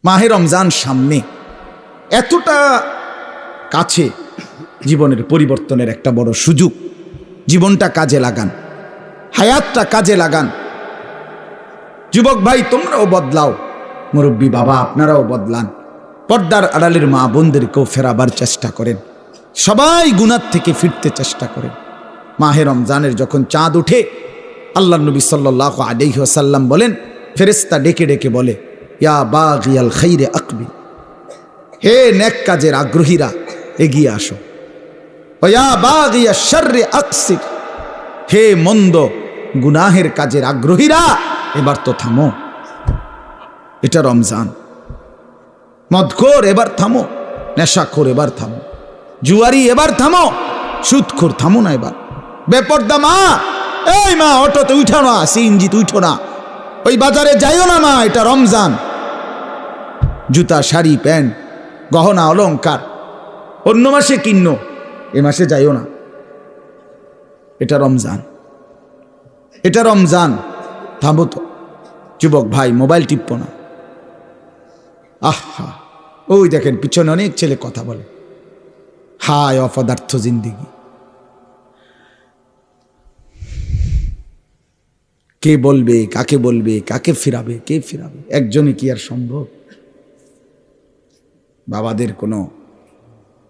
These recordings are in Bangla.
মাহে রমজান সামনে, এতটা কাছে, জীবনের পরিবর্তনের একটা বড় সুযোগ। জীবনটা কাজে লাগান, হায়াতটা কাজে লাগান। যুবক ভাই তোমরাও বদলাও, মুরব্বী বাবা আপনারাও বদলান, পর্দার আড়ালের মা বোনদেরকেও ফেরাবার চেষ্টা করেন, সবাই গুনাহ থেকে ফিরতে চেষ্টা করেন। মাহে রমজানের যখন চাঁদ ওঠে, আল্লাহ নবী সাল্লাল্লাহু আলাইহি ওয়াসাল্লাম বলেন, ফেরেশতা ডেকে ডেকে বলে, ইয়া বাগিয়াল খাইরে আকবিল, হে নেক কাজের আগ্রহীরা এগিয়ে আসো, ইয়া বাগিয়াশ শাররি আকসির, হে মন্দ গুনাহের কাজের আগ্রহীরা এবার তো থামো। এটা রমজান। মদখোর এবার থামো, নেশাখোর এবার থামো, জুয়ারি এবার থামো, সুদখোর থামো না এবার। বেপর্দা মা, এই মা অটোতে উঠো না, সিএনজিতে উঠো না, ওই বাজারে যাইও না মা, এটা রমজান। জুতা শাড়ি প্যান্ট গহনা অলংকার অন্য মাসে কিনো, এ মাসে যাইও না, এটা রমজান, এটা রমজান। থামো তো যুবক ভাই, মোবাইল টিপো না। আহা, ওই দেখেন পিছনে অনেক ছেলে কথা বলে, হায় অপদার্থ জিন্দিগি। কে বলবে, কাকে বলবে, কাকে ফিরাবে, কে ফিরাবে? একজনই কি আর সম্ভব? বাবাদের কোনো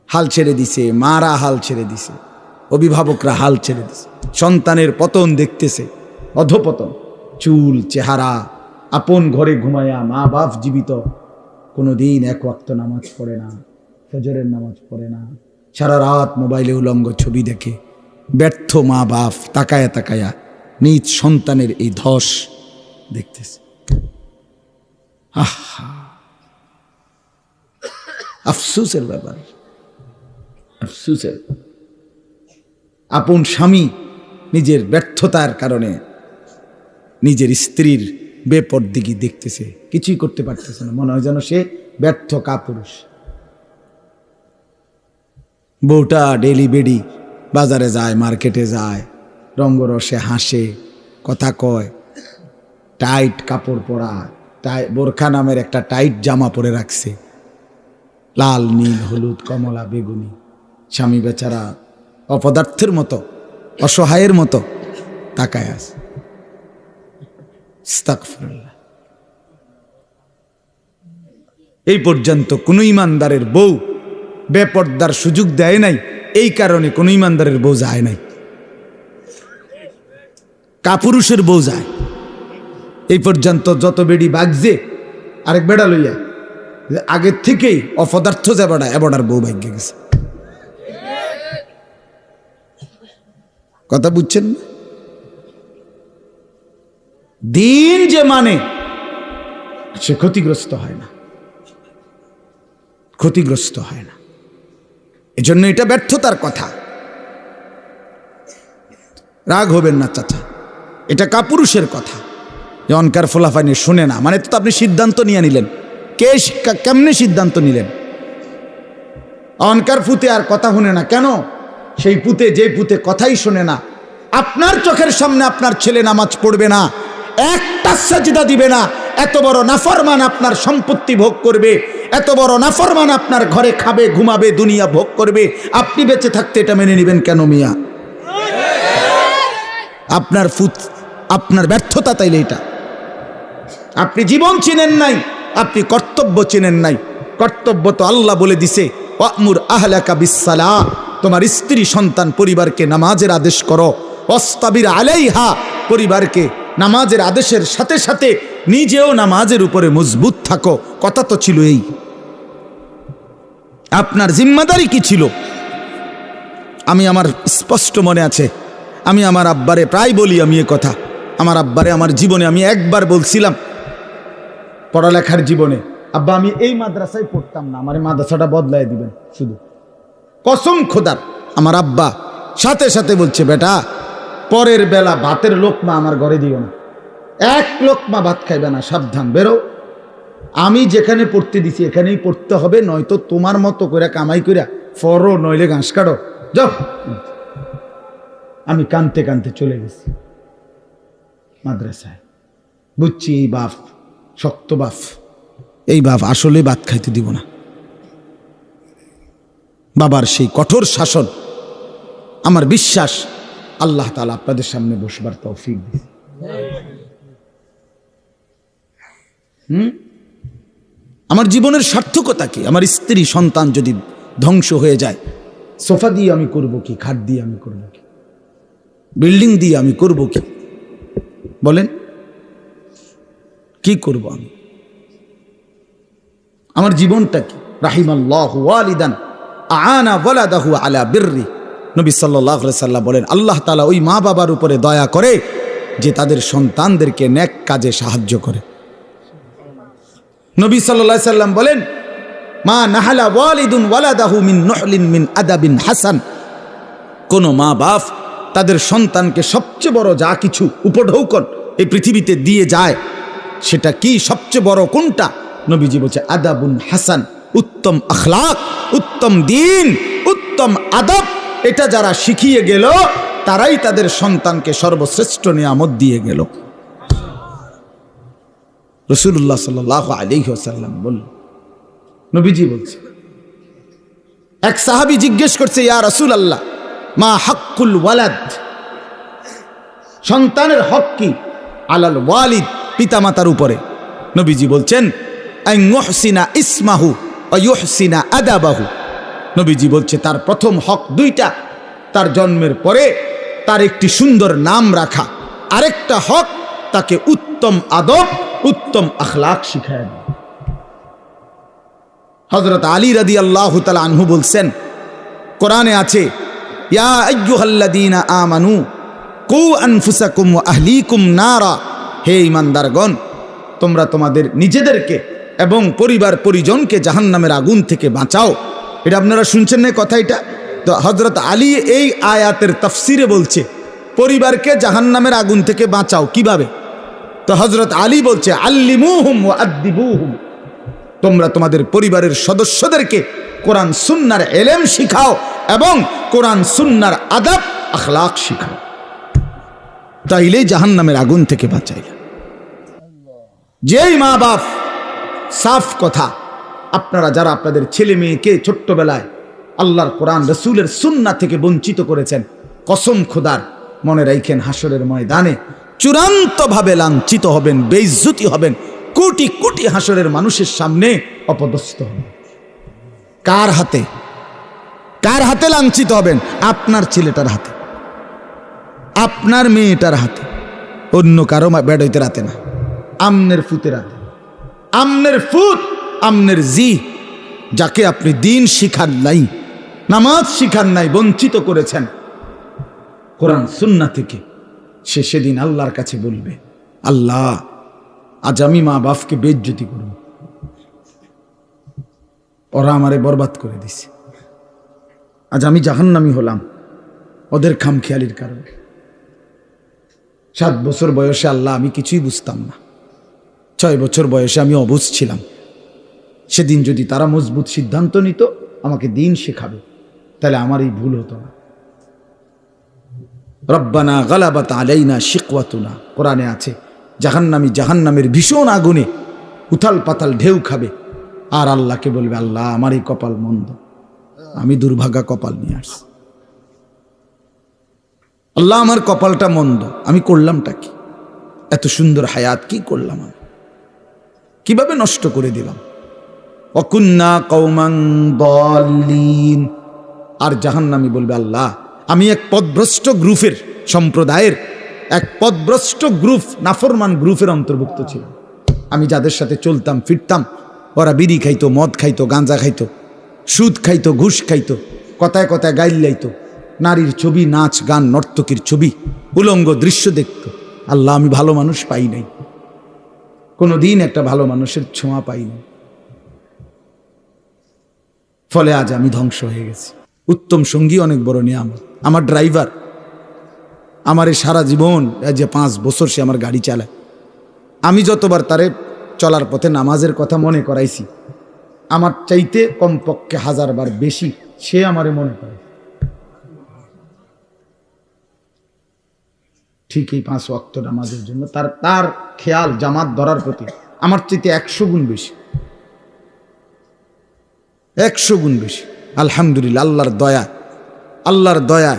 হাল ছেড়ে দিছে, মারা হাল ছেড়ে দিছে, অভিভাবকরা হাল ছেড়ে দিছে, সন্তানের পতন দেখতেছে, অধপতন। চুল চেহারা, আপন ঘরে ঘুমায়া মা বাপ জীবিত, কোনোদিন এক ওয়াক্ত নামাজ পড়ে না, ফজরের নামাজ পড়ে না, সারা রাত মোবাইলে উলঙ্গ ছবি দেখে। ব্যর্থ মা বাপ তাকায়া তাকায়া নিজ সন্তানের এই ধস দেখতেছে। আহা, আফসোসের ব্যাপার, আফসোসের। আপন স্বামী নিজের ব্যর্থতার কারণে নিজের স্ত্রীর বেপরদিগি দেখতেছে, কিছুই করতে পারতেছে না, মনে হয় যেন সে ব্যর্থ কাপুরুষ। বউটা ডেলি বেডি বাজারে যায়, মার্কেটে যায়, রঙ্গরসে হাসে, কথা কয়, টাইট কাপড় পরা, বোরখা নামের একটা টাইট জামা পরে রাখছে, লাল নীল হলুদ কমলা বেগুনি। স্বামী বেচারা অপদার্থের মতো, অসহায়ের মতো তাকায় আছে। আস্তাগফিরুল্লাহ। এই পর্যন্ত কোন ইমানদারের বউ বেপর্দার সুযোগ দেয় নাই, এই কারণে কোন ইমানদারের বউ যায় নাই, কাপুরুষের বউ যায়। এই পর্যন্ত যত বেড়ি বাগছে আরেক বেড়া লইয়া, আগের থেকেই অপদার্থ যে বেড়া, এবড়ার বউ ভাগ্যে গেছে। কথা বুঝছেন? দিন যে মানে সে ক্ষতিগ্রস্ত হয় না, ক্ষতিগ্রস্ত হয় না। এজন্য এটা ব্যর্থতার কথা। রাগ হবেন না চাচা, এটা কাপুরুষের কথা। যে অনকার ফোলাফানি শুনে না মানে তো আপনি সিদ্ধান্ত নিয়ে নিলেন, কেমনে সিদ্ধান্ত নিলেন? অনকার পুতে আর কথা শুনে না কেন? সেই পুতে, যে পুতে কথাই শোনে না, আপনার চোখের সামনে আপনার ছেলে নামাজ পড়বে না, একটা সাজদা দিবে না, এত বড় নাফরমান আপনার সম্পত্তি ভোগ করবে, এত বড় নাফরমান আপনার ঘরে খাবে, ঘুমাবে, দুনিয়া ভোগ করবে, আপনি বেঁচে থাকতে এটা মেনে নেবেন কেন মিয়া? আপনার আপনার ব্যর্থতা তাইলে এটা। আপনি জীবন চিনেন নাই, আপনি কর্তব্য চিনেন নাই। কর্তব্য তো আল্লাহ বলে দিছে, ওয়ামুর আহলাকা বিসসালাহ, তোমার স্ত্রী সন্তান পরিবারকে নামাজের আদেশ করো, ওয়াসতাবির আলাইহা, পরিবারকে নামাজের আদেশের সাথে সাথে নিজেও নামাজের উপরে মজবুত থাকো। কথা তো ছিল এই। আপনার জিম্মাদারি কি ছিল? আমি আমার স্পষ্ট মনে আছে, আমি আমার আব্বারে প্রায় বলি, আমি এ কথা আমার আব্বারে আমার জীবনে আমি একবার বলছিলাম, পড়ালেখার জীবনে, আব্বা আমি এই মাদ্রাসায় পড়তাম না, আমার মাদ্রাসাটা বদলাই দিবেন শুধু। কসম খোদার, আমার আব্বা সাথে সাথে বলছে, বেটা পরের বেলা ভাতের লোকমা আমার ঘরে দিও না, এক লোকমা ভাত খাইবে না, সাবধান, বেরো। আমি যেখানে পড়তে দিছি এখানেই পড়তে হবে, নয়তো তোমার মতো করে কামাই করিয়া ফরো, নইলে ঘাস কাটো, যাও। আমি কানতে কানতে চলে গেছি মাদ্রাসায়। বুঝছি এই বাপ শক্ত বাপ, এই বাপ আসলে ভাত খাইতে দিব না। বাবার সেই কঠোর শাসন, আমার বিশ্বাস আল্লাহ তাআলা আপনাদের সামনে বসবার তৌফিক দিয়েছে। আমার জীবনের সার্থকতা কি? আমার স্ত্রী সন্তান যদি ধ্বংস হয়ে যায়, সোফা দিয়ে আমি করব কি? খাট দিয়ে আমি করব কি? বিল্ডিং দিয়ে আমি করব কি? বলেন, কি করব আমি? আমার জীবনটা কি? রাহিমাল্লাহু ওয়ালিদান আনা ওয়ালাদাহু আলা বিররি। নবী সাল্লাল্লাহু আলাইহি সাল্লাম বলেন, আল্লাহ তাআলা ওই মা বাবার উপরে দয়া করে যে তাদের সন্তানদেরকে নেক কাজে সাহায্য করে। নবী সাল্লাল্লাহু আলাইহি সাল্লাম বলেন, মা নাহালা ওয়ালিদুন ওয়ালাদাহু মিন নুহলিন মিন আদাবিন হাসান। কোন মা বাপ তাদের সন্তানকে সবচেয়ে বড় যা কিছু উপঢৌকন এই পৃথিবীতে দিয়ে যায়, সেটা কি? সবচেয়ে বড় কোনটা? নবীজি বলছে আদাবুন হাসান, উত্তম আখলাক, উত্তম দ্বীন, উত্তম আদব। এটা যারা শিখিয়ে গেল তারাই তাদের সন্তানকে সর্বশ্রেষ্ঠ নিয়ামত দিয়ে গেল। রাসূলুল্লাহ সাল্লাল্লাহু আলাইহি ওয়াসাল্লাম বললেন, নবীজি বলছে, এক সাহাবী জিজ্ঞেস করছে, ইয়া রাসূলুল্লাহ মা হাক্কুল ওয়ালাদ, সন্তানের হক কি? আলাল ওয়ালিদ, পিতামাতার উপরে। নবীজি বলছেন আন ইউহসিনা ইসমাহু ওয়া ইউহসিনা আদাবাহু। নবীজি বলছে তার প্রথম হক দুইটা, তার জন্মের পরে তার একটি সুন্দর নাম রাখা, আরেকটা হক তাকে উত্তম আদব, উত্তম আখলাক শিখায় দেয়। হযরত আলী রাদিয়াল্লাহু তাআলা আনহু বলছেন, কোরআনে আছে, ইয়া আইয়ুহাল্লাযীনা আমানু কু আনফুসাকুম ওয়া আহলিকুম নারা। হে ঈমানদারগণ, তোমরা তোমাদের নিজেদেরকে এবং পরিবার পরিজনকে জাহান্নামের আগুন থেকে বাঁচাও। এটা আপনারা শুনছেন না কথা? এটা তো হযরত আলী এই আয়াতের তাফসিরে বলছে পরিবারকে জাহান্নামের আগুন থেকে বাঁচাও কিভাবে? তো হযরত আলী বলছে আল্লিমুহুম ওয়া আদ্দিবুহুম, তোমরা তোমাদের পরিবারের সদস্যদেরকে কোরআন সুন্নাহর ইলম শিখাও এবং কোরআন সুন্নাহর আদব আখলাক শিখাও, তাইলেই জাহান্নামের আগুন থেকে বাঁচাইলা। যেই মা বাপ, সাফ কথা, আপনারা যারা আপনাদের ছেলে মেয়েকে ছোট্টবেলায় আল্লাহর কোরআন রাসূলের সুন্নাহ থেকে বঞ্চিত করেছেন, কসম খোদার মনে রাখেন হাসরের ময়দানে চূড়ান্তভাবে লাঞ্ছিত হবেন, বেইজ্জতি হবেন, কোটি কোটি হাসরের মানুষের সামনে অপদস্থ হবেন। কার হাতে? কার হাতে লাঞ্ছিত হবেন? আপনার ছেলেটার হাতে, আপনার মেয়েটার হাতে, অন্য কারো বেড়াইতে রাতে না, আমনের ফুতের হাতে। আমনের ফুত, আমনের জি, যাকে আপনি দিন শিখান নাই, নামাজ শিখান নাই, বঞ্চিত করেছেন কোরআন সুন্নাহ থেকে, সে সেদিন আল্লাহর কাছে বলবে, আল্লাহ আজ আমি মা বাপকে বেইজ্জতি করব, ওরা আমারে বরবাদ করে দিছে, আজ আমি জাহান্নামী হলাম ওদের খামখেয়ালির কারণে। 7 বছর বয়সে আল্লাহ আমি কিছুই বুঝতাম না, 6 বছর বয়সে আমি অবুঝ ছিলাম। সেদিন যদি তারা মজবুত সিদ্ধান্ত নিত আমাকে দিন শেখাবে, তাহলে আমার এই ভুল হতো না। রব্বানা গালাবাত আলাইনা শিকওয়াতুনা, কোরআনে আছে, জাহান্নামী জাহান্নামের ভীষণ আগুনে উথাল পাতাল ঢেউ খাবে, আর আল্লাহকে বলবে, আল্লাহ আমার এই কপাল মন্দ, আমি দুর্ভাগা কপাল নিয়ে আসছি, আল্লাহ আমার কপালটা মন্দ, আমি করলামটা কি? এত সুন্দর হায়াত কি করলাম আমি? কিভাবে নষ্ট করে দিলাম? ওয়াকুন্না কওমান দাল্লিন। আর জাহান্নামী বলবে, আল্লাহ আমি এক পথভ্রষ্ট গ্রুপের, সম্প্রদায়ের এক পথভ্রষ্ট গ্রুপ, নাফরমান গ্রুপের অন্তর্ভুক্ত ছিল। আমি যাদের সাথে চলতাম ফিরতাম, ওরা বিড়ি খাইতো, মদ খাইতো, গাঁজা খাইতো, সুদ খাইতো, ঘুষ খাইতো, কথায় কথায় গাইল লাইতো, নারীর ছবি, নাচ গান, নর্তকীর ছবি, উলঙ্গ দৃশ্য দেখতো। আল্লাহ আমি ভালো মানুষ পাই নাই, কোনোদিন একটা ভালো মানুষের ছোঁয়া পাইনি, ফলে আজ আমি ধ্বংস হয়ে গেছি। উত্তম সঙ্গী অনেক বড় নিয়ামত। আমার ড্রাইভার, আমার এই সারা জীবন, যে 5 বছর সে আমার গাড়ি চালায়, আমি যতবার তারে চলার পথে নামাজের কথা মনে করাইছি, আমার চাইতে কমপক্ষে 1000 বার বেশি সে আমারে মনে করে। ঠিক এই 5 ওয়াক্ত নামাজের জন্য তার খেয়াল জামাত ধরার প্রতি আমার চাইতে 100 গুণ বেশি। 100 গুণ বেশি। আলহামদুলিল্লাহ, আল্লাহর দয়া।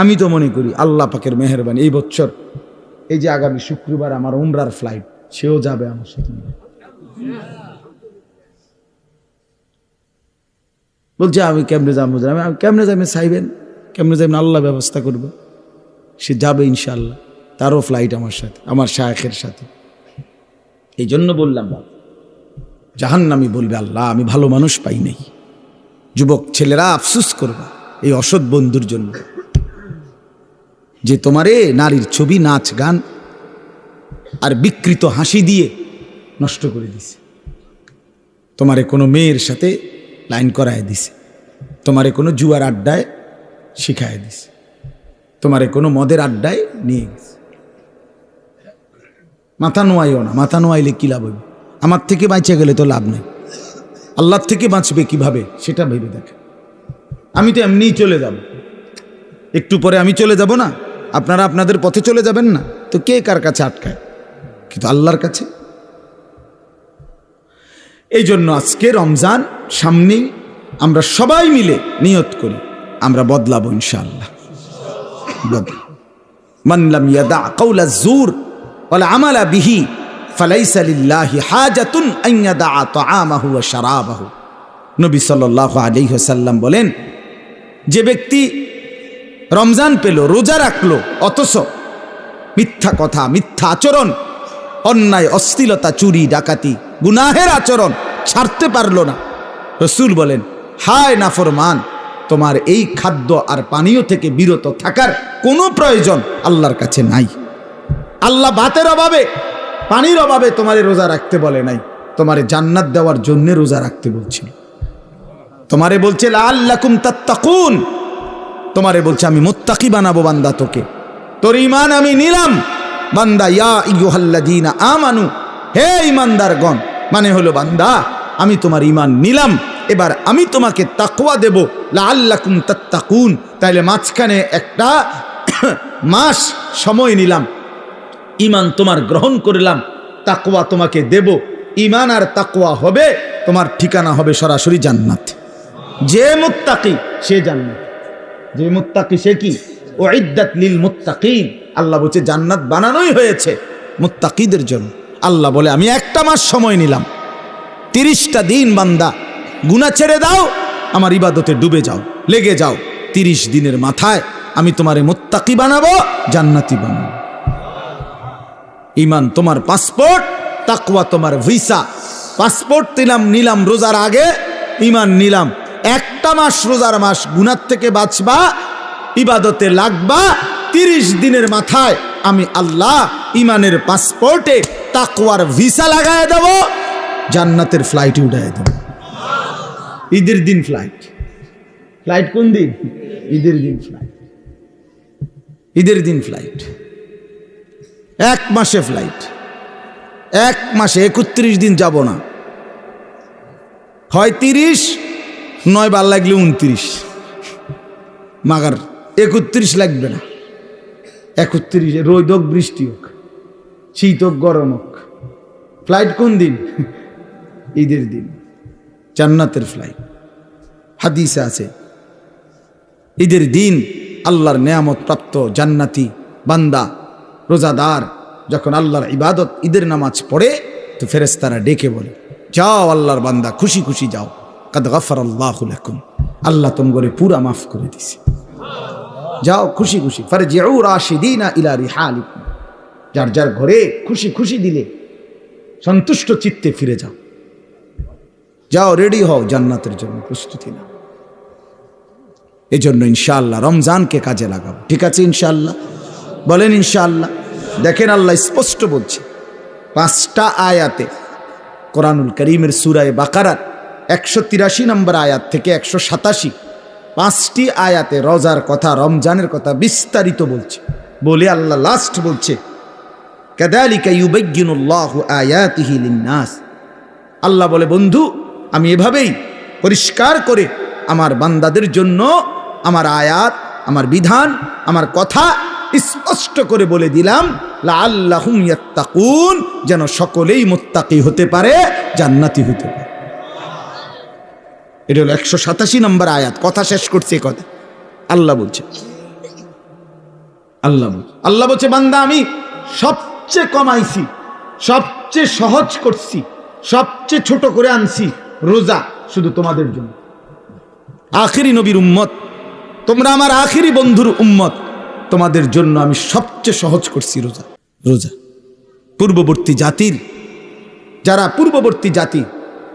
আমি তো মনে করি আল্লাহ পাকের মেহেরবানি, এই বছর এই যে আগামী শুক্রবার আমার উমরার ফ্লাইট, সেও যাবে আমার সাথে। বলছে আমি কেমনে যাবো, আমি কেমনে যাবেন চাইবেন, কেমনে যাবেন আল্লাহ ব্যবস্থা করবে। সে যাবে ইনশাআল্লাহ, তারও ফ্লাইট আমার সাথে, আমার শায়েখের সাথে। এই জন্য বললাম, জাহান্নামী বলবে আল্লাহ আমি ভালো মানুষ পাই নাই। যুবক ছেলেরা আফসোস করবে এই অসৎ বন্ধুর জন্য, যে তোমারে নারীর ছবি, নাচ গান আর বিকৃত হাসি দিয়ে নষ্ট করে দিছে। তোমারে কোনো মেয়ের সাথে লাইন করায় দিছে, তোমারে কোনো জুয়ার আড্ডায় শিখায় দিছে, তোমারে কোনো মদের আড্ডায় নিয়ে গেছে। মাথা নোয়াইও না, মাথা নোয়াইলে কি লাভ হবে? আমার থেকে বাঁচে গেলে তো লাভ নেই, আল্লাহর থেকে বাঁচবে কিভাবে সেটা ভেবে দেখে। আমি তো এমনিই চলে যাব, একটু পরে আমি চলে যাব না, আপনারা আপনাদের পথে চলে যাবেন না, তো কে কার কাছে আটকায়? কিন্তু আল্লাহর কাছে। এই জন্য আজকে রমজান সামনেই, আমরা সবাই মিলে নিয়ত করি আমরা বদলাবো ইনশাআল্লাহ। মান লাম ইয়াদা কাওলা যুর ওয়াল আমালা বিহি ফালাইসা লিল্লাহি হাজাতুন আন ইয়াদা তাআমাহু ওয়া শারাবাহু। নবী সাল্লাল্লাহু আলাইহি ওয়াসাল্লাম বলেন, যে ব্যক্তি রমজান পেল, রোজা রাখলো, অথচ মিথ্যা কথা, মিথ্যা আচরণ, অন্যায়, অশ্লীলতা, চুরি, ডাকাতি, গুনাহের আচরণ ছাড়তে পারলো না, রাসূল বলেন হায় নাফরমান, তোমার এই খাদ্য আর পানীয় থেকে বিরত থাকার কোনো প্রয়োজন আল্লাহর কাছে নাই। আল্লাহ ভাতের অভাবে, পানির অভাবে তোমারে রোজা রাখতে বলে নাই, তোমারে জান্নাত দেওয়ার জন্য রোজা রাখতে বলছিল। তোমারে বলছে লাআল্লাকুম তাত্তাকুন, তোমারে বলছে আমি মুত্তাকি বানাবো বান্দা তোকে, তোর ঈমান আমি নিলাম বান্দা। ইয়া আইয়ুহাল্লাযীনা আমানু, হে ঈমানদারগণ, মানে হলো বান্দা আমি তোমার ঈমান নিলাম, এবার আমি তোমাকে তাকওয়া দেব, লাআল্লাকুম তাত্তাকুন। তাইলে মাঝখানে একটা মাস সময় নিলাম, ঈমান তোমার গ্রহণ করলাম, তাকওয়া তোমাকে দেব। ঈমান আর তাকওয়া হবে, তোমার ঠিকানা হবে সরাসরি জান্নাত। যে মুত্তাকি সে জান্নাত, যে মুত্তাকি সে কি? উইদ্দাত লিল মুত্তাকিন। আল্লাহ বলছে জান্নাত বানানোই হয়েছে মুত্তাকিদের জন্য। আল্লাহ বলে আমি একটা মাস সময় নিলাম, 30টা দিন বান্দা গুনাহ ছেড়ে দাও, আমার ইবাদতে ডুবে যাও, লেগে যাও। 30 দিনের মাথায় আমি তোমারে মুত্তাকি বানাবো, জান্নাতি বানাবো। ঈমান তোমার পাসপোর্ট, তাকওয়া তোমার ভিসা। পাসপোর্ট নিলাম রোজার আগে, ঈমান নিলাম, একটা মাস রোজার মাস, গুনাহ থেকে বাঁচবা, ইবাদতে লাগবা। 30 দিনের মাথায় আমি আল্লাহ ঈমানের পাসপোর্টে তাকওয়ার ভিসা লাগায় দেব, জান্নাতের ফ্লাইটে উঠায় দেব। ঈদের দিন ফ্লাইট। ফ্লাইট কোন দিন? ঈদের দিন ফ্লাইট। ঈদের দিন ফ্লাইট, 1 মাসে ফ্লাইট, 1 মাসে 31 দিন যাব না, হয় 30, নয় বার লাগলে 29, মাগার 31 লাগবে না। 31 রোদ হোক, বৃষ্টি হোক, শীত হোক, গরম হোক, ফ্লাইট কোন দিন? ঈদের দিন, জান্নাতের ফ্লাইট। হাদিসে আছে ঈদের দিন আল্লাহর নেয়ামত প্রাপ্ত জান্নাতি বান্দা, রোজাদার যখন আল্লাহর ইবাদত, ঈদের নামাজ পড়ে, তো ফেরেশতারা ডেকে বলে, যাও আল্লাহর বান্দা, খুশি খুশি যাও, কাদ গাফারাল্লাহু লাকুম, আল্লাহ তোমরে পুরা মাফ করে দিছে, যাও খুশি খুশি। ফারজিউ রাশিদিনা ইলা রিহালিকুম, যার যার ঘরে খুশি খুশি দিলে সন্তুষ্ট চিত্তে ফিরে যাও, যাও রেডি হও জান্নাতের জন্য, প্রস্তুতি নাও। এজন্য ইনশাআল্লাহ রমজানকে কাজে লাগাবো, ঠিক আছে ইনশাআল্লাহ? বলেন ইনশাআল্লাহ। দেখেন আল্লাহ স্পষ্ট বলছে 5টা আয়াতে, কোরআনুল কারীমের সূরা বাকারার 183 নম্বর আয়াত থেকে 187, 5টি আয়াতে রোজার কথা, রমজানের কথা বিস্তারিত বলছে। বলে আল্লাহ লাস্ট বলছে, কাযালিকা ইউবায়্যিনুল্লাহু আয়াতিহি লিন-নাস। আল্লাহ বলে বন্ধু, আমি এভাবেই পরিষ্কার করে আমার বান্দাদের জন্য আমার আয়াত, আমার বিধান, আমার কথা স্পষ্ট করে বলে দিলাম, লাআল্লাহুম ইয়াত্তাকুন, যেন সকলেই মুত্তাকি হতে পারে, জান্নাতি হতে পারে। এটা হলো 187 নম্বর আয়াত। কথা শেষ করছে কথা। আল্লাহ বলছে, আল্লাহ বলছে বান্দা আমি সবচেয়ে কমাইছি, সবচেয়ে সহজ করছি, সবচেয়ে ছোট করে আনছি রোজা শুধু তোমাদের জন্য। আখিরি নবীর উম্মত তোমরা, আমার আখিরি বন্ধুর উম্মত, তোমাদের জন্য আমি সবচেয়ে সহজ করছি রোজা। রোজা পূর্ববর্তী জাতির, যারা পূর্ববর্তী জাতি,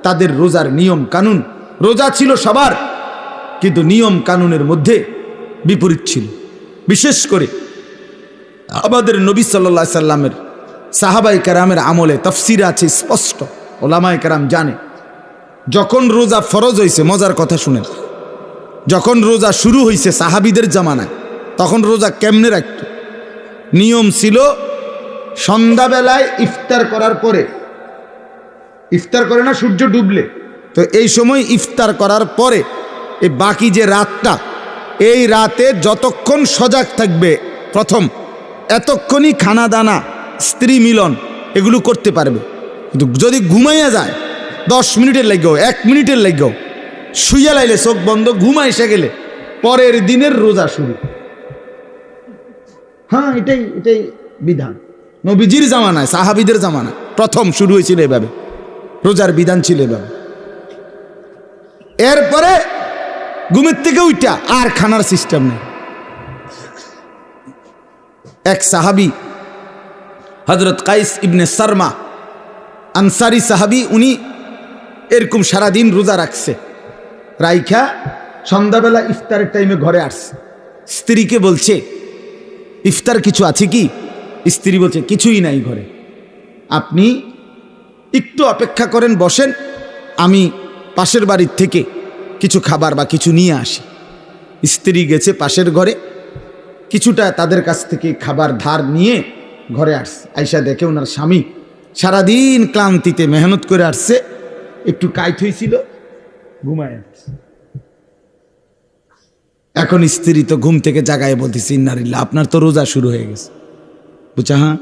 তাদের রোজার নিয়ম কানুন, রোজা ছিল সবার, কিন্তু নিয়ম কানুনের মধ্যে বিপরীত ছিল। বিশেষ করে আমাদের নবী সাল্লাল্লাহু আলাইহি সাল্লামের সাহাবায়ে কেরামের আমলে তাফসীরে আছে স্পষ্ট, ওলামায়ে কেরাম জানে, যখন রোজা ফরজ হয়েছে, মজার কথা শুনেন, যখন রোজা শুরু হয়েছে সাহাবীদের জামানায়, তখন রোজা কেমনে রাখত? নিয়ম ছিল সন্ধ্যাবেলায় ইফতার করার পরে, ইফতার করে না সূর্য ডুবলে, তো এই সময় ইফতার করার পরে এই বাকি যে রাতটা, এই রাতে যতক্ষণ সজাগ থাকবে প্রথম, এতক্ষণই খানা দানা, স্ত্রী মিলন এগুলো করতে পারবে। কিন্তু যদি ঘুমাইয়া যায় 10 মিনিটের লাগেও, 1 মিনিটের লাগেও, শুইয়া লাইলে চোখ বন্ধ, ঘুমা এসে গেলে পরের দিনের রোজা শুরু। হ্যাঁ, এটাই বিধান। নবীজির জামানায়, সাহাবীদের জামানায় প্রথম শুরু হয়েছিল এভাবে, রোজার বিধান ছিল এভাবে। এরপরে ঘুমের থেকে উঠা আর খানার সিস্টেম নেই। এক সাহাবী হযরত কাইস ইবনে সারমা আনসারী সাহাবী, উনি এরকম সারাদিন রোজা রাখছে, রাইখা সন্ধ্যাবেলা ইফতারের টাইমে ঘরে আসছে। স্ত্রীকে বলছে ইফতার কিছু আছে কি? স্ত্রী বলছে কিছুই নাই ঘরে, আপনি একটু অপেক্ষা করেন, বসেন, আমি পাশের বাড়ির থেকে কিছু খাবার বা কিছু নিয়ে আসি। স্ত্রী গেছে পাশের ঘরে, কিছুটা তাদের কাছ থেকে খাবার ধার নিয়ে ঘরে আসছে। আইসা দেখে ওনার স্বামী সারাদিন ক্লান্তিতে মেহনত করে আসছে, একটু কাইট হয়েছিল, ঘুমায় আসছে। এখন স্ত্রী তো ঘুম থেকে জাগায় বলতেছে ইন্নালিল্লাহ, আপনার তো রোজা শুরু হয়ে গেছে। বুঝা, হ্যাঁ,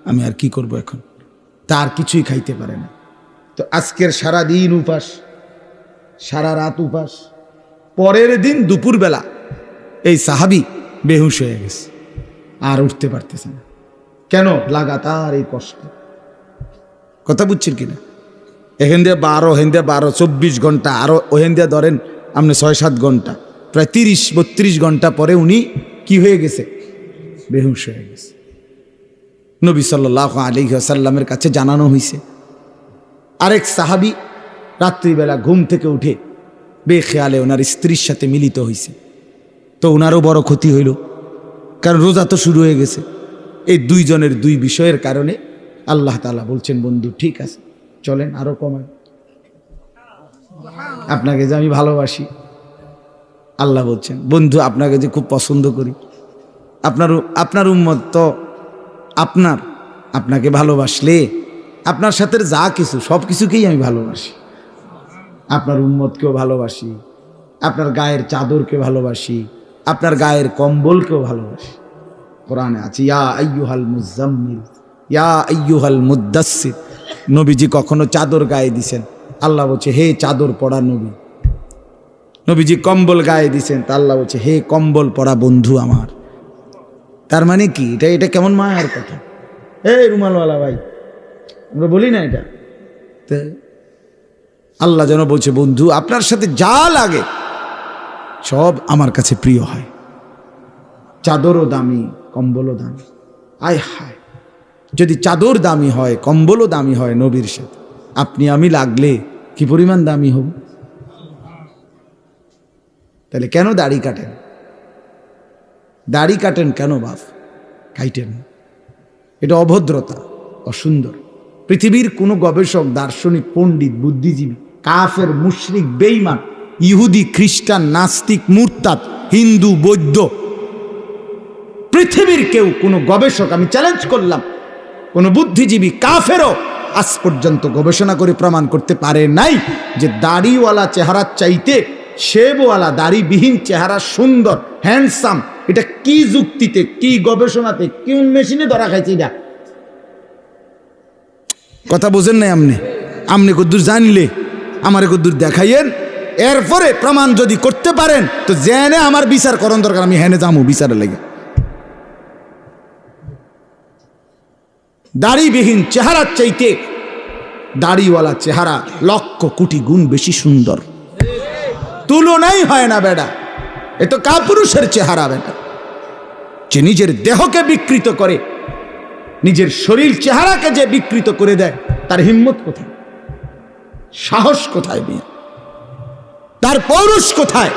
আমি আর কি করব এখন, তার কিছুই খাইতে পারে না। তো আজকের সারাদিন উপাস, সারা রাত উপাস, পরের দিন দুপুরবেলা এই সাহাবী বেহুশ হয়ে গেছে, আর উঠতে পারতেছে না। কেন? লাগাতার এই কষ্ট। কথা বুঝছেন কিনা? এখান দিয়ে 12, হেন দিয়ে 12, 24 ঘন্টা, আরো ওহেন দিয়ে ধরেন আপনি 6-7 ঘন্টা, প্রায় 30-32 ঘন্টা পরে উনি কি হয়ে গেছে? বেহুশ হয়ে গেছে। নবী সাল্লাল্লাহু আলাইহি ওয়াসাল্লামের কাছে জানানো হয়েছে। আরেক সাহাবী রাত্রিবেলা ঘুম থেকে উঠে বেখেয়ালে ওনার স্ত্রীর সাথে মিলিত হয়েছে, তো ওনারও বড় ক্ষতি হইল, কারণ রোজা তো শুরু হয়ে গেছে। এই দুইজনের দুই বিষয়ের কারণে আল্লাহ তাআলা বলছেন, বন্ধু ঠিক আছে, চলেন আরো কমাই, আপনাকে যে আমি ভালোবাসি। আল্লাহ বলছেন, বন্ধু আপনাকে যে খুব পছন্দ করি, আপনার উম্মত তো আপনাকে ভালোবাসলে আপনার সাথে যা কিছু সব কিছুকেই আমি ভালোবাসি। আপনার উম্মতকেও ভালোবাসি, আপনার গায়ের চাদরকে ভালোবাসি, আপনার গায়ের কম্বলকেও ভালোবাসি। কোরআনে আছে ইয়া আইয়ুহাল মুজাম্মিল ইয়া আইয়ুহাল মুদ্দাসসির। নবীজি কখনো চাদর গায়ে দিছেন, আল্লাহ বলছে হে চাদর পরা নবী। নবীজি কম্বল গায়ে দিছেন, তা আল্লাহ বলছে হে কম্বল পরা বন্ধু আমার। তার মানে কি? এটা কেমন মায়ের কথা? এই রুমালওয়ালা ভাই, আমরা বলি না এটা? আল্লাহ যেন বলছে, বন্ধু আপনার সাথে যা লাগে সব আমার কাছে প্রিয় হয়। চাদরও দামি, কম্বলও দামি। আয় হায়, যদি চাদর দামি হয়, কম্বলও দামি হয় নবীর সাথে, আপনি আমি লাগলে কি পরিমাণ দামি হব? তাহলে কেন দাড়ি কাটেন? দাড়ি কাটেন কেন বাপ? কাইটেন, এটা অভদ্রতা, অসুন্দর। পৃথিবীর কোনো গবেষক, দার্শনিক, পণ্ডিত, বুদ্ধিজীবী, কাফের, মুশরিক, বেঈমান, ইহুদি, খ্রিস্টান, নাস্তিক, মুরতাদ, হিন্দু, বৌদ্ধ, পৃথিবীর কেউ, কোনো গবেষক, আমি চ্যালেঞ্জ করলাম, কোনো বুদ্ধিজীবী, কাফেরও আজ পর্যন্ত গবেষণা করে প্রমাণ করতে পারে নাই যে দাড়িওয়ালা চেহারার চাইতে শেবওয়ালা দাড়িবিহীন চেহারা সুন্দর, হ্যান্ডসাম। এটা কি যুক্তিতে, কি গবেষণাতে, কোন মেশিনে ধরা খাইছে? এটা কথা বোঝেন নাই আপনি? আপনি কদ্দুর জানলে আমারে কদ্দুর দেখাইয়েন, এরপরে প্রমাণ যদি করতে পারেন তো জেনে আমার বিচার করণ দরকার, আমি হেনে যাবো বিচারের লেগে। দাড়িবিহীন চেহারার চাইতে দাড়িওয়ালা চেহারা লক্ষ কোটি গুণ বেশি সুন্দর, তুলনাই হয় না বেটা। এ তো কাপুরুষের চেহারা বেটা, যে নিজের দেহকে বিকৃত করে, নিজের শরীর চেহারাকে যে বিকৃত করে দেয়, তার হিম্মত কোথায়, সাহস কোথায়, তার পৌরুষ কোথায়,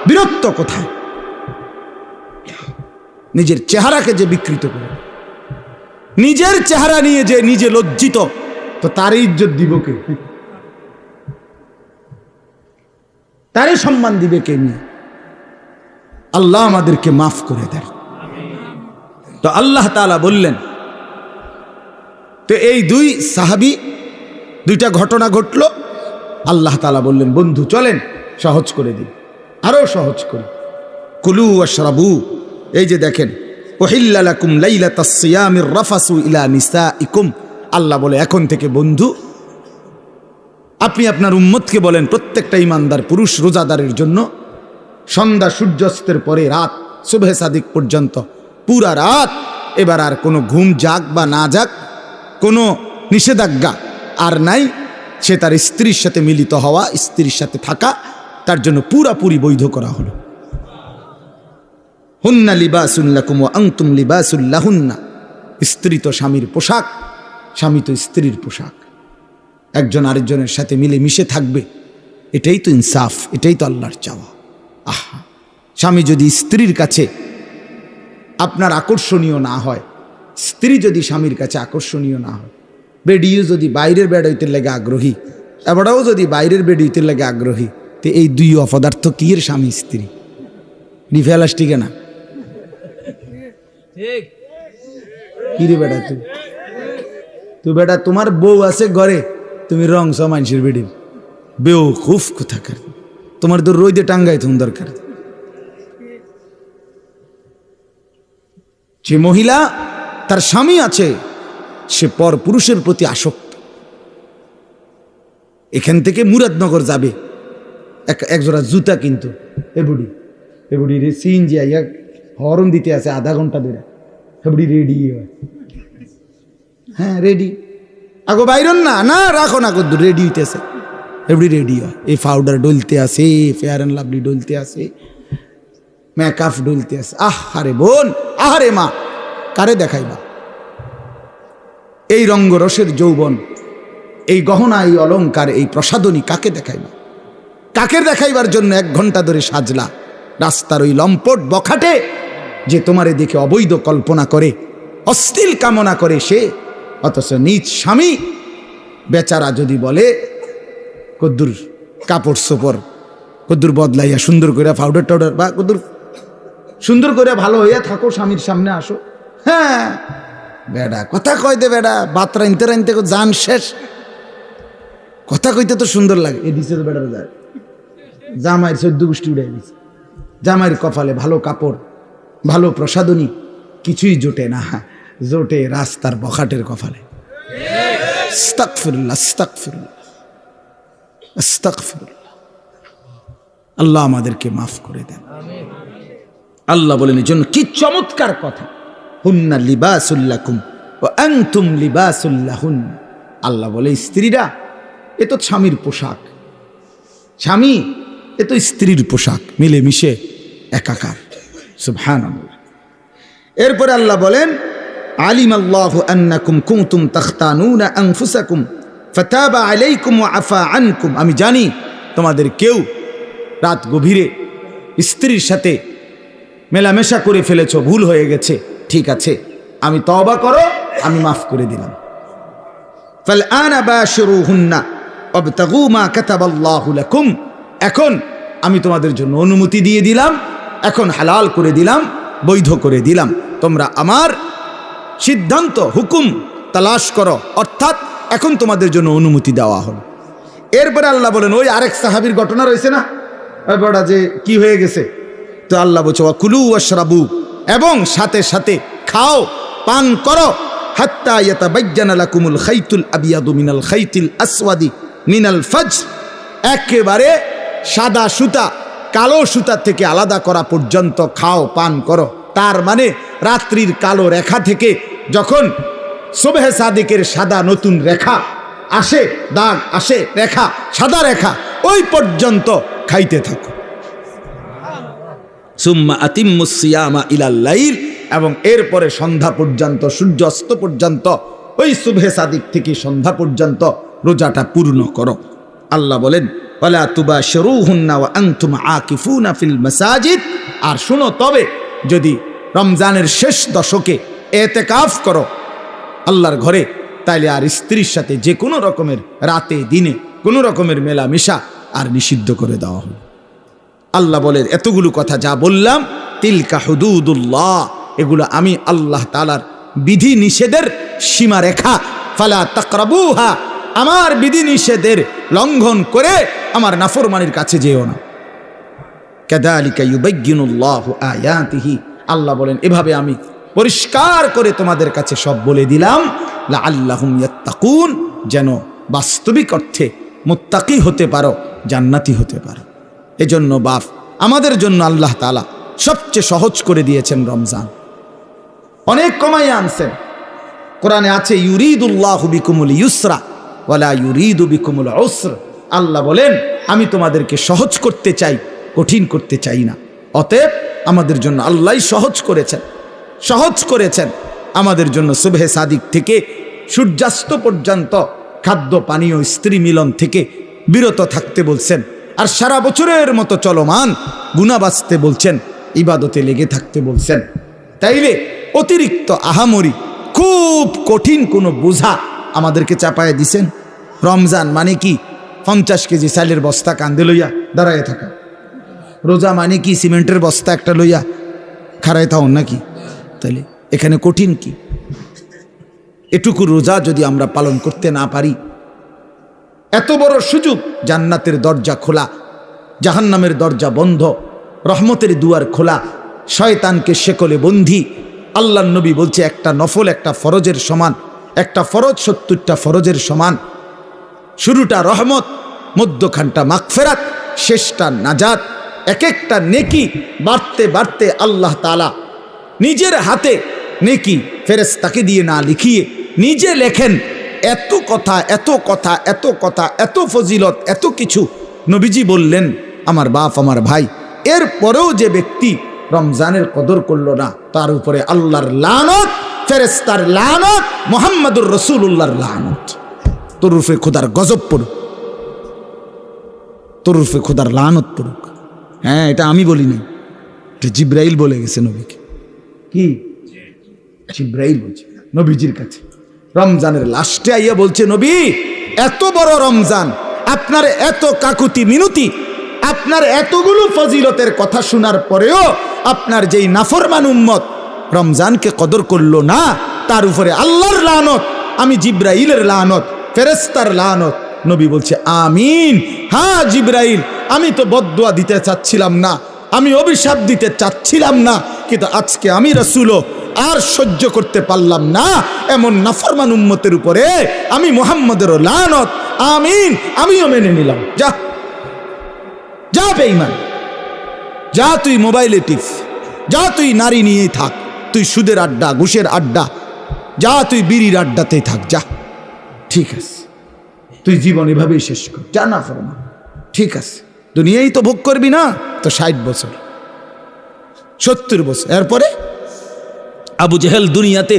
বীরত্ব কোথায়? নিজের চেহারাকে যে বিকৃত করে, নিজের চেহারা নিয়ে যে নিজে লজ্জিত, তো তারই ইজ্জত দিব কে? তারই সম্মান দিবে কে? নিয়ে আল্লাহ আমাদেরকে মাফ করে দেন। তো আল্লাহ তাআলা বললেন, তো এই দুই সাহাবী দুইটা ঘটনা ঘটলো, আল্লাহ তাআলা বললেন বন্ধু চলেন সহজ করে দিই, আরো সহজ করে। কুলু ওয়াশরাবু, এই যে দেখেন, উহিল্লা লাকুম লাইলাতাস সিয়ামির রাফাসু ইলা নিসাইকুম, আল্লাহ বলে এখন থেকে বন্ধু আপনি আপনার উম্মতকে বলেন, প্রত্যেকটা ইমানদার পুরুষ রোজাদারের জন্য সন্ধ্যা সূর্যাস্তের পরে রাত সুবহে সাদিক পর্যন্ত পুরা রাত এবার আর কোনো ঘুম যাক বা না যাক, কোনো নিষেধাজ্ঞা আর নাই। সে তার স্ত্রীর সাথে মিলিত হওয়া, স্ত্রীর সাথে থাকা তার জন্য পুরাপুরি বৈধ করা হলো। হুন্না লিবাসুন লাকুম ওয়া আনতুম লিবাসুল লাহুন্না, স্ত্রী তো স্বামীর পোশাক, স্বামী তো স্ত্রীর পোশাক, একজন আরেকজনের সাথে মিলে মিশে থাকবে, এটাই তো ইনসাফ, এটাই তো আল্লাহর চাওয়া। আহা, স্বামী যদি স্ত্রীর কাছে আপনার আকর্ষণীয় না হয়, স্ত্রী যদি স্বামীর কাছে আকর্ষণীয় না হয়, বেডিও যদি বাইরের বেড হইতে লাগে আগ্রহী, এবারও যদি বাইরের বেড হইতে লাগে আগ্রহী, তো এই দুই অপদার্থ কি এর স্বামী স্ত্রী? ডিফেলাস্টিকে না কি রে বেটা? তুই বেটা তোমার বউ আছে ঘরে, তুমি রং স মানুষের বেডির বেওকুফ কোথাকার, তোমার তো রোদে টাঙ্গাই তুমি দরকার। যে মহিলা তার স্বামী আছে সে পর পুরুষের প্রতি আসক্ত, এখান থেকে মুরাদনগর যাবে একজোড়া জুতা কিন্তু এবুড়ি রে সিএনজি আইয়া হরন দিতে আছে আধা ঘন্টা ধরে, এবুড়ি রেডি হয়, হ্যাঁ রেডি, আগো বাইরন না না রাখো না, কদ্দুর রেডি হইতেছে, এবুড়ি রেডি হয়, এই পাউডার ডলতে আছে, ফেয়ার অ্যান্ড লাভলি ডলতে আছে, মেকআপ ডলতে আছে। আহারে বোন, আহারে মা, কারে দেখাইবা এই রঙ্গরসের যৌবন, এই গহনা, এই অলংকার, এই প্রসাদনী কাকে দেখাইবা? কাকে দেখাইবার জন্য 1 ঘন্টা ধরে সাজলা? রাস্তার ওই লম্পট বখাটে যে তোমারে দেখে অবৈধ কল্পনা করে, অশ্লীল কামনা করে সে, অথচ নিজ স্বামী বেচারা যদি বলে কদ্দুর কাপড় সোপড় কদ্দুর বদলাইয়া সুন্দর করে পাউডার টাউডার বা কদ্দুর সুন্দর করে ভালো হইয়া থাকো, স্বামীর সামনে আসো, হ্যাঁ বেডা কথা কয় দে, বেডা বাত রাইনতে রাইনতে জান শেষ, কথা কইতে তো সুন্দর লাগে, এ দিছে তো বেডার যায়, জামাইয়ের 14 গোষ্ঠী উড়াই দিছে, জামাইয়ের কপালে ভালো কাপড়, ভালো প্রসাদনী কিছুই জোটে না, জোটে রাস্তার বখাটের কপালে। আস্তাগফিরুল্লাহ, আস্তাগফিরুল্লাহ, আস্তাগফিরুল্লাহ। আল্লাহ আমাদেরকে মাফ করে দেন। আল্লাহ বলেন এর জন্য কি চমৎকার কথা, হুন্না লিবাসুল লাকুম ওয়া আনতুম লিবাসুল লাহুন্না। আল্লাহ বলে স্ত্রীরা এ তো স্বামীর পোশাক, স্বামী এ তো স্ত্রীর পোশাক, মিলে মিশে একাকার। সুবহানাল্লাহ। এরপরে আল্লাহ বলেন আলিমাল্লাহু আন্নাকুম কুনতুম তাখতানুনা আনফুসাকুম ফাতাবা আলাইকুম ওয়া আফা আনকুম, আমি জানি তোমাদের কেউ রাত গভীরে স্ত্রীর সাথে মেলামেশা করে ফেলেছো, ভুল হয়ে গেছে, ঠিক আছে আমি তওবা করো, আমি মাফ করে দিলাম। ফালআনা বাশিরুহুন্না ওয়াবতাগু মা কাতাবাল্লাহু লাকুম, এখন আমি তোমাদের জন্য অনুমতি দিয়ে দিলাম, এখন হালাল করে দিলাম, বৈধ করে দিলাম, তোমরা আমার সিদ্ধান্ত হুকুম তালাশ করো, অর্থাৎ এখন তোমাদের জন্য অনুমতি দেওয়া হলো। এরপরে আল্লাহ বলেন ওই আরেক সাহাবীর ঘটনা রয়েছে না, ওই বড়া যে কি হয়ে গেছে, তো আল্লাহ বলছে কুলু ওয়াশরাবু, এবং সাথে সাথে খাও পান করো, হাত্তা ইয়াতাবায়্যানা লাকুমুল খাইতুল আবিয়াদু মিনাল খাইতিল আসওয়াদি মিনাল ফাজর, একেবারে সাদা সুতা কালো সুতা থেকে আলাদা করা পর্যন্ত খাও পান করো। তার মানে রাত্রির কালো রেখা থেকে যখন সুবহে সাদিকের সাদা নতুন রেখা আসে, দাগ আসে, রেখা, সাদা রেখা, ওই পর্যন্ত খাইতে থাকো। সুম্মা আতিম্মুস সিয়ামা ইলাল লাইল, এবং এরপরে সন্ধ্যা পর্যন্ত, সূর্য অস্ত পর্যন্ত, ওই সুবহে সাদিক থেকে সন্ধ্যা পর্যন্ত রোজাটা পূর্ণ করো। আল্লাহ বলেন ওয়ালা তুবাশিরুহুন্না ওয়া আনতুম আকিফুনা ফিল মাসাজিদ। আর শুনো, তবে যদি রমজানের শেষ দশকে এতেকাফ করো আল্লাহর ঘরে, তাইলে আর স্ত্রীর সাথে যে কোনো রকমের রাতে দিনে কোনো রকমের মেলামেশা আর নিষিদ্ধ করে দেওয়া হলো। আল্লাহ বলেন এতগুলো কথা যা বললাম, তিলকা হুদুদুল্লাহ, এগুলো আমি আল্লাহ তাআলার বিধি নিষেধের সীমারেখা। ফালা তাকরাবুহা, আমার বিধি নিষেধের লঙ্ঘন করে আমার নাফরমানির কাছে যেও না। কাযালিকা ইউবায়্যিনুল্লাহু আয়াতিহি, আল্লাহ বলেন এভাবে আমি পরিষ্কার করে তোমাদের কাছে সব বলে দিলাম, লাআল্লাহুম ইয়াত্তাকুন, যেন বাস্তবিক অর্থে মুত্তাকি হতে পারো, জান্নাতি হতে পারো। এজন্য বাপ, আমাদের জন্য আল্লাহ তাআলা সবচেয়ে সহজ করে দিয়েছেন রমজান, অনেক কমাই আনছেন। কোরআনে আছে ইউরিদুল্লাহু বিকুমুল ইউসরা ওয়ালা ইউরিদু বিকুমুল উসর। আল্লাহ বলেন আমি তোমাদেরকে সহজ করতে চাই, কঠিন করতে চাই না। অতএব আমাদের জন্য আল্লাহই সহজ করেছেন, সহজ করেছেন আমাদের জন্য। সুবহে সাদিক থেকে সূর্যাস্ত পর্যন্ত খাদ্য পানীয় স্ত্রী মিলন থেকে বিরত থাকতে বলছেন। আর সারা বছরের মতো চলমান গুনাহ বাঁচতে বলছেন, ইবাদতে লেগে থাকতে বলছেন। তাইলে অতিরিক্ত আহামরি খুব কঠিন কোনো বোঝা আমাদেরকে চাপায় দিছেন। রমজান মানে কি 50 কেজি চালের বস্তা কান্দে লইয়া দাঁড়ায় থাকা? রোজা মানে কি সিমেন্টের বস্তা একটা লইয়া খাড়ায় থাকুন নাকি? তাইলে এখানে কঠিন কি? এটুকু রোজা যদি আমরা পালন করতে না পারি, এত বড় সুযোগ, জান্নাতের দরজা খোলা, জাহান্নামের দরজা বন্ধ, রহমতের দুয়ার খোলা, শয়তানকে শেকলে বন্দী। আল্লাহর নবী বলছে একটা নফল একটা ফরজের সমান, একটা ফরজ 70টা ফরজের সমান। শুরুটা রহমত, মধ্যখানটা মাগফিরাত, শেষটা নাজাত। এক একটা নেকি বাড়তে বাড়তে আল্লাহ তাআলা নিজের হাতে নেকি ফেরেশতাকে দিয়ে না লিখিয়ে নিজে লেখেন। এত কথা, এত কথা, এত কথা, এত ফজিলত, এত কিছু নবীজি বললেন আমার বাপ, আমার ভাই। এরপরেও যে ব্যক্তি রমজানের কদর করল না, তার উপরে আল্লাহর লানত, ফেরেশতার লানত, মুহাম্মাদুর রাসূলুল্লাহর লানত। তোর রূপে খোদার গজব পড়ুক, তোর রূপে খোদার লানত পড়ুক। হ্যাঁ, এটা আমি বলি নাই, এটা জিব্রাইল বলে গেছে নবীকে। কি জিব্রাইল বলছে নবীজির কাছে রমজানের লাস্টে আইয়া বলছে, নবী এত বড় রমজান, আপনার এত কাকুতি মিনতি, আপনার এতগুলো ফজিলতের কথা শোনার পরেও আপনার যেই নাফরমান উম্মত রমজানকে কদর করলো না, তার উপরে আল্লাহর লানত, আমি জিব্রাইলের লানত, ফেরেশতার লানত। নবী বলছে আমিন। হ্যাঁ জিব্রাইল, আমি তো বদদুয়া দিতে চাচ্ছিলাম না, আমি অভিশাপ দিতে চাচ্ছিলাম না, কিন্তু আজকে আমি রাসূলও আর সহ্য করতে পারলাম না এমন নাফরমান উম্মতের উপরে আমি মুহাম্মদেরও লানত। আমিন, আমিও মেনে নিলাম। যা যা বেঈমান, যা তুই মোবাইলে টিপ, যা তুই নারী নিয়েই থাক, তুই সুদের আড্ডা, ঘুষের আড্ডা, যা তুই বিড়ির আড্ডাতেই থাক, যা, ঠিক আছে, তুই জীবন এভাবেই শেষ কর, যা না ফরমান, ঠিক আছে। দুনিয়াই তো ভোগ করবি না, তো 60 বছর 70 বছর। এরপরে আবু জেহেল দুনিয়াতে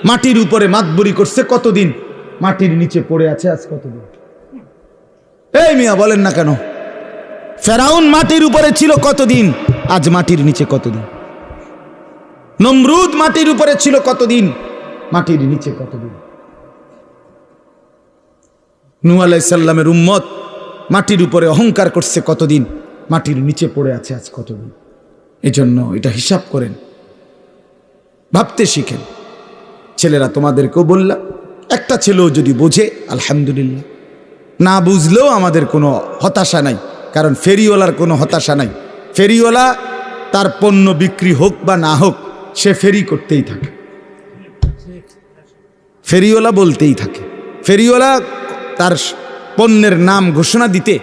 মাটির উপরে মাতবরি করছে কতদিন, মাটির নিচে পড়ে আছে আজ কতদিন? এই মিয়া বলেন না কেন? ফেরাউন মাটির উপরে ছিল কতদিন, আজ মাটির নিচে কতদিন? নমরুদ মাটির উপরে ছিল কতদিন, মাটির নিচে কতদিন? নূহ আলাইহিস সালামের উম্মত মাটির উপরে অহংকার করছে কতদিন, মাটির নিচে পড়ে আছে আজ কতদিন? এজন্য এটা হিসাব করেন, ভাবতে শিখেন। ছেলেরা তোমাদেরকেও বললাম, একটা ছেলেও যদি বোঝে আলহামদুলিল্লাহ, না বুঝলেও আমাদের কোনো হতাশা নাই, কারণ ফেরিওয়ালার কোনো হতাশা নাই। ফেরিওয়ালা তার পণ্য বিক্রি হোক বা না হোক, সে ফেরি করতেই থাকে, ফেরিওয়ালা বলতেই থাকে। ফেরিওয়ালা তার পণ্যের নাম ঘোষণা দিতে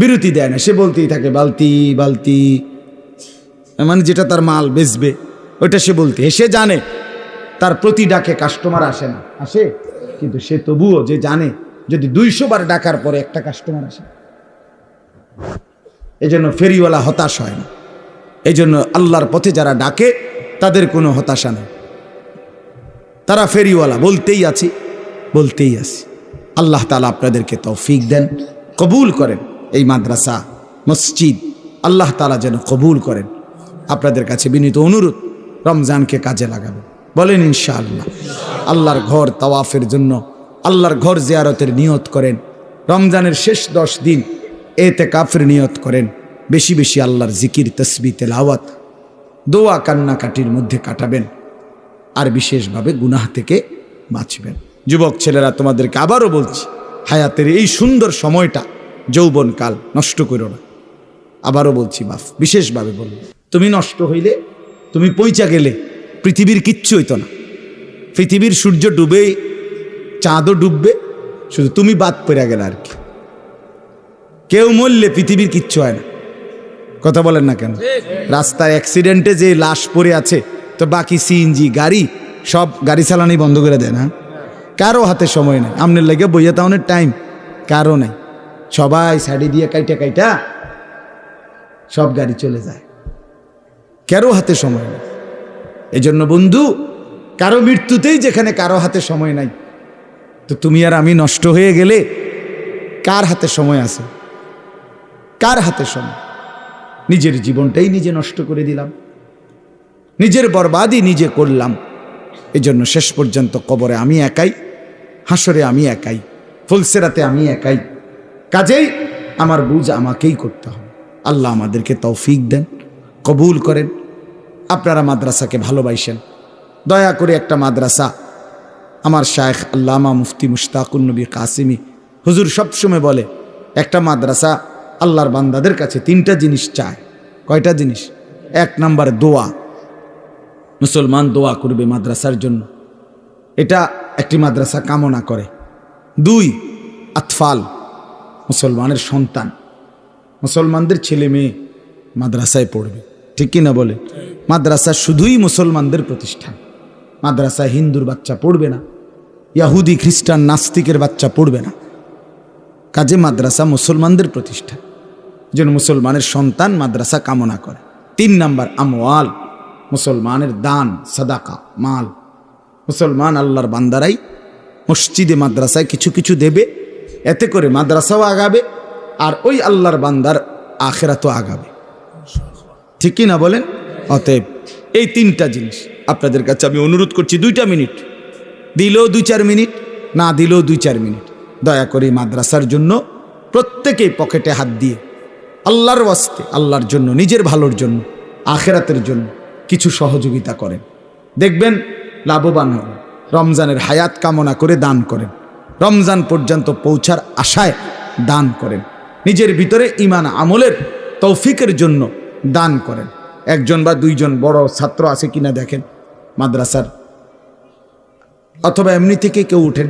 বিরতি দেয় না, সে বলতেই থাকে বালতি বালতি, মানে যেটা তার মাল বেচবে ওইটা সে বলতে, সে জানে তার প্রতি ডাকে কাস্টমার আসে না, আসে, কিন্তু সে তবুও যে জানে যদি 200 বার ডাকার পরে একটা কাস্টমার আসে, এজন্য ফেরিওয়ালা হতাশ হয় না। এজন্য আল্লাহর পথে যারা ডাকে তাদের কোনো হতাশা নেই, তারা ফেরিওয়ালা, বলতেই আছি বলতেই আছি। আল্লাহ তাআলা আপনাদেরকে তৌফিক দেন, কবুল করেন এই মাদ্রাসা মসজিদ, আল্লাহ তাআলা যেন কবুল করেন। আপনাদের কাছে বিনীত অনুরোধ, রমজানকে কাজে লাগাবেন, বলেন ইনশাআল্লাহ। আল্লাহর ঘর তাওয়াফের জন্য, আল্লাহর ঘর জিয়ারতের নিয়ত করেন। রমজানের শেষ 10 দিন ইতিকাফের নিয়ত করেন। বেশি বেশি আল্লাহর জিকির, তাসবিহ, তেলাওয়াত, দোয়া, কান্নাকাটির মধ্যে কাটাবেন, আর বিশেষভাবে গুনাহ থেকে বাঁচবেন। যুবক ছেলেরা, তোমাদেরকে আবারও বলছি, হায়াতের এই সুন্দর সময়টা, যৌবনকাল নষ্ট করো না। আবারও বলছি, বাপ বিশেষভাবে বলব, তুমি নষ্ট হইলে, তুমি পৌঁছা গেলে পৃথিবীর কিচ্ছু হইতো না। পৃথিবীর সূর্য ডুবে, চাঁদও ডুববে, শুধু তুমি বাদ পড়ে গেলে আর কি। কেউ মরলে পৃথিবীর কিচ্ছু হয় না, কথা বলেন না কেন? রাস্তায় অ্যাক্সিডেন্টে যে লাশ পড়ে আছে, তো বাকি সিএনজি গাড়ি সব গাড়ি চালানোই বন্ধ করে দেয় না। কারো হাতে সময় নেই, আমনের লাগে বইয়া তাওনের টাইম কারো নেই, সবাই সাইডে দিয়ে কাইটা কাইটা সব গাড়ি চলে যায়, কারো হাতে সময় নেই। এই জন্য বন্ধু, কারো মৃত্যুতেই যেখানে কারো হাতে সময় নাই, তো তুমি আর আমি নষ্ট হয়ে গেলে কার হাতে সময় আছে? কার হাতে সময়? নিজের জীবনটাই নিজে নষ্ট করে দিলাম, নিজের বরবাদি নিজে করলাম। এই জন্য শেষ পর্যন্ত কবরে আমি একাই, হাসরে আমি একাই, ফুলসেরাতে আমি একাই। কাজেই আমার বুঝ আমাকেই করতে হবে। আল্লাহ আমাদেরকে তৌফিক দেন, কবুল করেন। আপনারা মাদ্রাসাকে ভালোবাসেন, দয়া করে একটা মাদ্রাসা, আমার শায়েখ আল্লামা মুফতি মুশতাকুন নবী কাসিমি হুজুর সবসময় বলে, একটা মাদ্রাসা আল্লাহর বান্দাদের কাছে 3টা জিনিস চায়। কয়টা জিনিস? 1 নাম্বার দোয়া, মুসলমান দোয়া করবে মাদ্রাসার জন্য, এটা একটি মাদ্রাসা কামনা করে। 2 আতফাল, মুসলমানের সন্তান, মুসলমানদের ছেলে মেয়ে মাদ্রাসায় পড়বে, ঠিক কি না বলে? মাদ্রাসা শুধুই মুসলমানদের প্রতিষ্ঠান, মাদ্রাসা হিন্দুর বাচ্চা পড়বে না, ইহুদি খ্রিস্টান নাস্তিকের বাচ্চা পড়বে না। কাজে মাদ্রাসা মুসলমানদের প্রতিষ্ঠান, যেন মুসলমানের সন্তান মাদ্রাসা কামনা করে। 3 নাম্বার আমওয়াল, মুসলমানের দান, সাদাকা, মাল। মুসলমান আল্লাহর বান্দারাই মসজিদে মাদ্রাসায় কিছু কিছু দেবে, এতে করে মাদ্রাসাও আগাবে, আর ওই আল্লাহর বান্দার আখিরাতও আগাবে, ঠিক কি না বলেন? অতএব এই 3টা জিনিস আপনাদের কাছে আমি অনুরোধ করছি। 2টা মিনিট দিলেও 2-4 মিনিট, না দিলেও 2-4 মিনিট, দয়া করে মাদ্রাসার জন্য প্রত্যেকেই পকেটে হাত দিয়ে আল্লাহর ওয়াস্তে, আল্লাহর জন্য, নিজের ভালোর জন্য, আখিরাতের জন্য কিছু সহযোগিতা করেন, দেখবেন লাভবান হবেন। রমজানের হায়াত কামনা করে দান করেন, রমজান পর্যন্ত পৌঁছার আশায় দান করেন, নিজের ভিতরে ঈমান আমলের তৌফিকের জন্য দান করেন। 1জন বা 2জন বড় ছাত্র আছে কিনা দেখেন মাদ্রাসার, অথবা এমনি থেকে কেউ উঠেন,